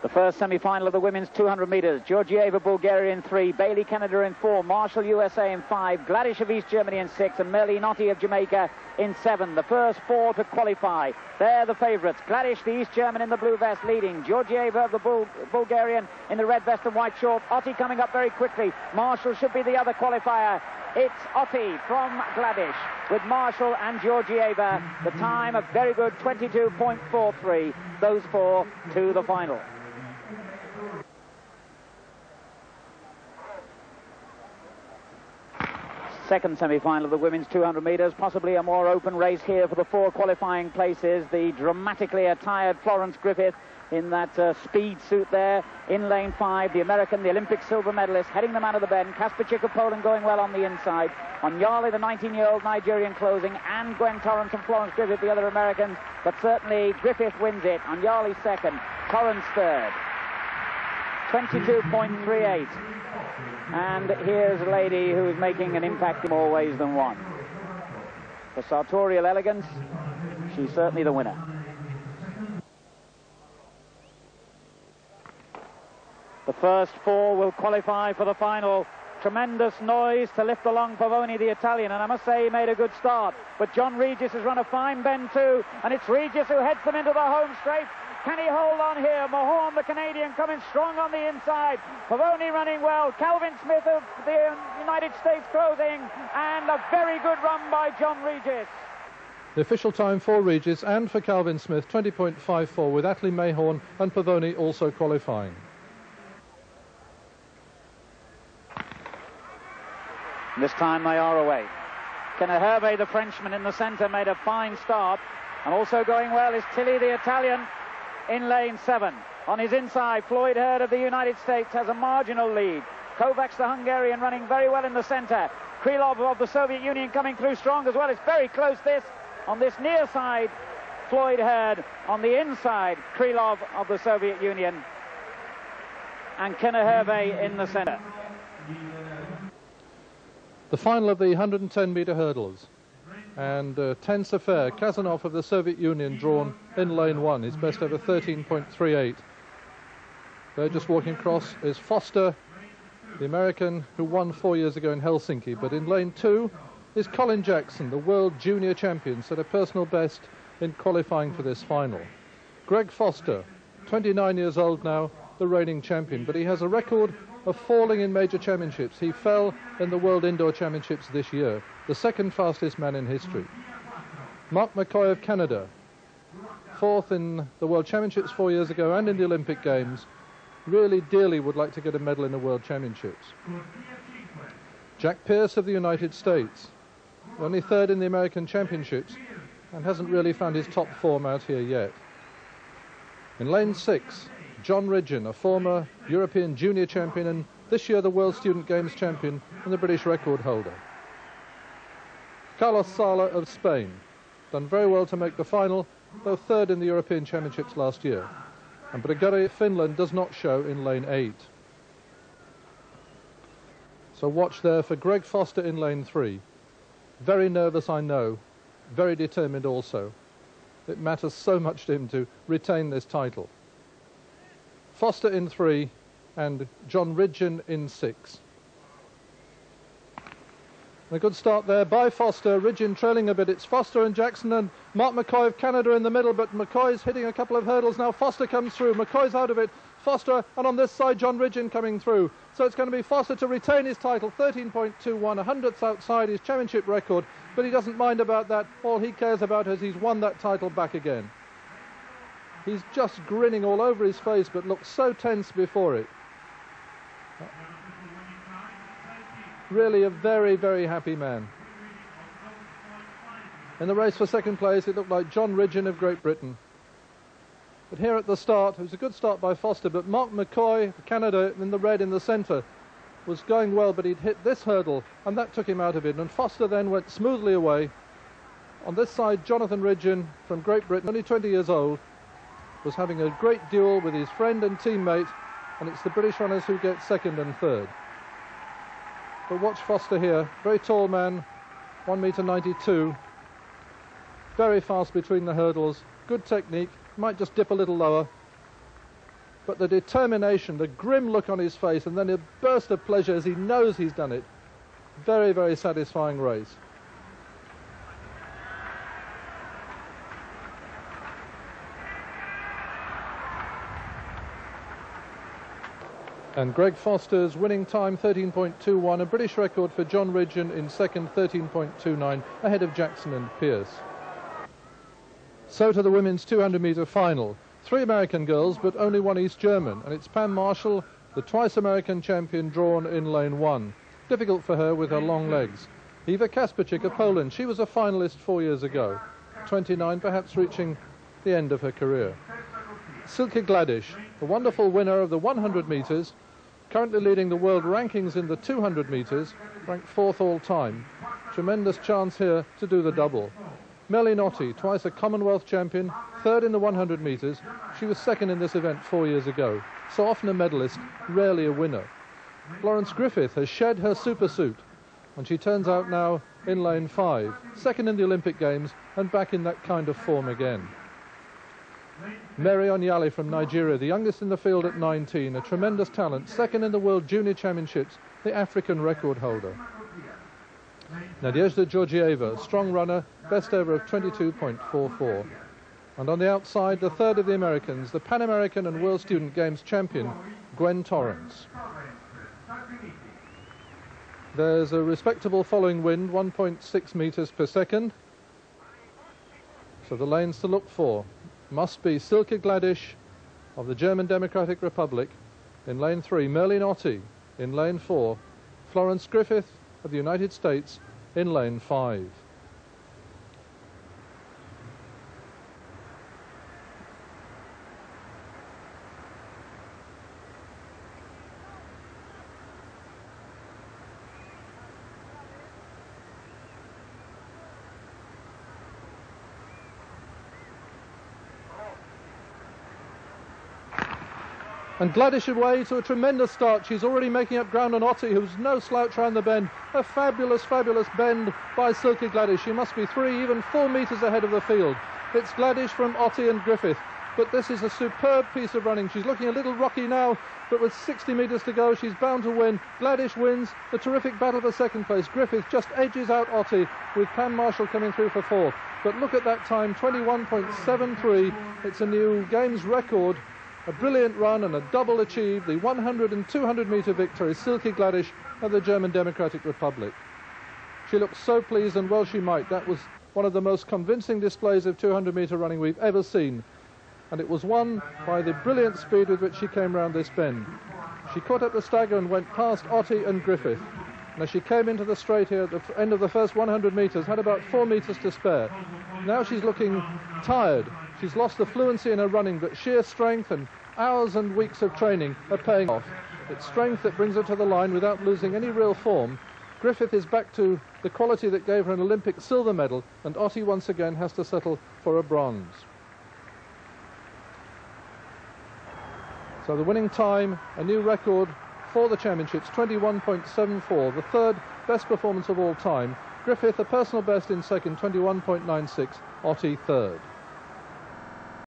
The first semi-final of the women's 200 metres. Georgieva, Bulgaria in 3, Bailey, Canada in 4, Marshall, USA in 5, Gladish of East Germany in 6, and Merlinotti of Jamaica in 7. The first 4 to qualify. They're the favourites. Gladish, the East German, in the blue vest, leading. Georgieva of the Bulgarian in the red vest and white shorts. Otti coming up very quickly. Marshall should be the other qualifier. It's Otti from Gladish with Marshall and Georgieva. The time a very good 22.43. Those 4 to the final. Second semi-final of the women's 200 metres, possibly a more open race here for the 4 qualifying places. The dramatically attired Florence Griffith in that speed suit there in lane 5. The American, the Olympic silver medalist, heading them out of the bend. Kasperczyk of Poland going well on the inside. Onyali, the 19-year-old Nigerian, closing, and Gwen Torrance and Florence Griffith, the other Americans. But certainly Griffith wins it. Onyali second, Torrance third. 22.38. And here's a lady who is making an impact in more ways than one. For sartorial elegance, she's certainly the winner. The first 4 will qualify for the final. Tremendous noise to lift along Pavoni, the Italian, and I must say he made a good start. But John Regis has run a fine bend too, and it's Regis who heads them into the home straight. Can he hold on here? Mahorn, the Canadian, coming strong on the inside. Pavoni running well. Calvin Smith of the United States closing, and a very good run by John Regis. The official time for Regis and for Calvin Smith, 20.54, with Atlee Mahorn and Pavoni also qualifying. This time they are away. Kenna Hervé, the Frenchman in the centre, made a fine start. And also going well is Tilly, the Italian, in lane 7. On his inside, Floyd Hurd of the United States has a marginal lead. Kovacs, the Hungarian, running very well in the centre. Krylov of the Soviet Union coming through strong as well. It's very close this. On this near side, Floyd Hurd. On the inside, Krylov of the Soviet Union. And Kenna Hervé in the centre. The final of the 110-metre hurdles. And Tensafer, Kazanov of the Soviet Union, drawn in lane 1. His best ever 13.38. They're just walking across is Foster, the American who won 4 years ago in Helsinki. But in lane 2 is Colin Jackson, the world junior champion, set a personal best in qualifying for this final. Greg Foster, 29 years old now, the reigning champion, but he has a record of falling in major championships. He fell in the World Indoor Championships this year, the second fastest man in history. Mark McCoy of Canada, 4th in the World Championships 4 years ago and in the Olympic Games, really dearly would like to get a medal in the World Championships. Jack Pierce of the United States, only 3rd in the American Championships and hasn't really found his top form out here yet. In lane 6, John Ridgeon, a former European junior champion and this year the World Student Games champion and the British record holder. Carlos Sala of Spain, done very well to make the final, though 3rd in the European Championships last year. And Brigari of Finland does not show in lane 8. So watch there for Greg Foster in lane 3. Very nervous, I know, very determined also. It matters so much to him to retain this title. Foster in 3 and John Ridgeon in 6. A good start there by Foster. Ridgeon trailing a bit. It's Foster and Jackson and Mark McCoy of Canada in the middle, but McCoy's hitting a couple of hurdles now. Foster comes through. McCoy's out of it. Foster, and on this side, John Ridgeon coming through. So it's going to be Foster to retain his title, 13.21, a hundredth outside his championship record, but he doesn't mind about that. All he cares about is he's won that title back again. He's just grinning all over his face, but looks so tense before it. Really a very, very happy man. In the race for second place, it looked like John Ridgeon of Great Britain. But here at the start, it was a good start by Foster, but Mark McCoy, Canada, in the red in the centre, was going well, but he'd hit this hurdle, and that took him out of it. And Foster then went smoothly away. On this side, Jonathan Ridgeon from Great Britain, only 20 years old, was having a great duel with his friend and teammate, and it's the British runners who get second and third. But watch Foster here, very tall man, 1.92 meters, very fast between the hurdles, good technique, might just dip a little lower. but the determination, the grim look on his face, and then a burst of pleasure as he knows he's done it. Very, very satisfying race. And Greg Foster's winning time 13.21, a British record for John Ridgeon in second, 13.29, ahead of Jackson and Pierce. So to the women's 200-metre final. 3 American girls, but only 1 East German, and it's Pam Marshall, the twice American champion, drawn in lane 1. Difficult for her with her long legs. Eva Kasperczyk of Poland, she was a finalist 4 years ago. 29, perhaps reaching the end of her career. Silke Gladish, the wonderful winner of the 100 metres, currently leading the world rankings in the 200 metres, ranked 4th all time. Tremendous chance here to do the double. Melly Notti, twice a Commonwealth champion, 3rd in the 100 metres. She was 2nd in this event 4 years ago. So often a medalist, rarely a winner. Florence Griffith has shed her supersuit, and she turns out now in lane 5, 2nd in the Olympic Games and back in that kind of form again. Mary Onyali from Nigeria, the youngest in the field at 19, a tremendous talent, 2nd in the World Junior Championships, the African record holder. Nadezhda Georgieva, strong runner, best ever of 22.44. And on the outside, the 3rd of the Americans, the Pan American and World Student Games champion, Gwen Torrance. There's a respectable following wind, 1.6 metres per second. So the lanes to look for must be Silke Gladish of the German Democratic Republic in lane 3, Merlin Otti in lane 4, Florence Griffith of the United States in lane 5. And Gladish away to a tremendous start. She's already making up ground on Otti, who's no slouch around the bend. A fabulous, fabulous bend by Silke Gladish. She must be 3, even 4 metres ahead of the field. It's Gladish from Otti and Griffith. But this is a superb piece of running. She's looking a little rocky now, but with 60 metres to go, she's bound to win. Gladish wins the terrific battle for second place. Griffith just edges out Otti, with Pam Marshall coming through for 4th. But look at that time, 21.73. It's a new Games record. A brilliant run and a double achieved, the 100 and 200 metre victory, Silke Gladish of the German Democratic Republic. She looked so pleased, and well she might. That was one of the most convincing displays of 200 metre running we've ever seen. And it was won by the brilliant speed with which she came round this bend. She caught up the stagger and went past Otti and Griffith. And as she came into the straight here at the end of the first 100 metres, had about 4 metres to spare. Now she's looking tired. She's lost the fluency in her running, but sheer strength and hours and weeks of training are paying off. It's strength that brings her to the line without losing any real form. Griffith is back to the quality that gave her an Olympic silver medal, and Otti once again has to settle for a bronze. So the winning time, a new record for the championships, 21.74, the 3rd best performance of all time. Griffith, a personal best in 2nd, 21.96, Otti 3rd.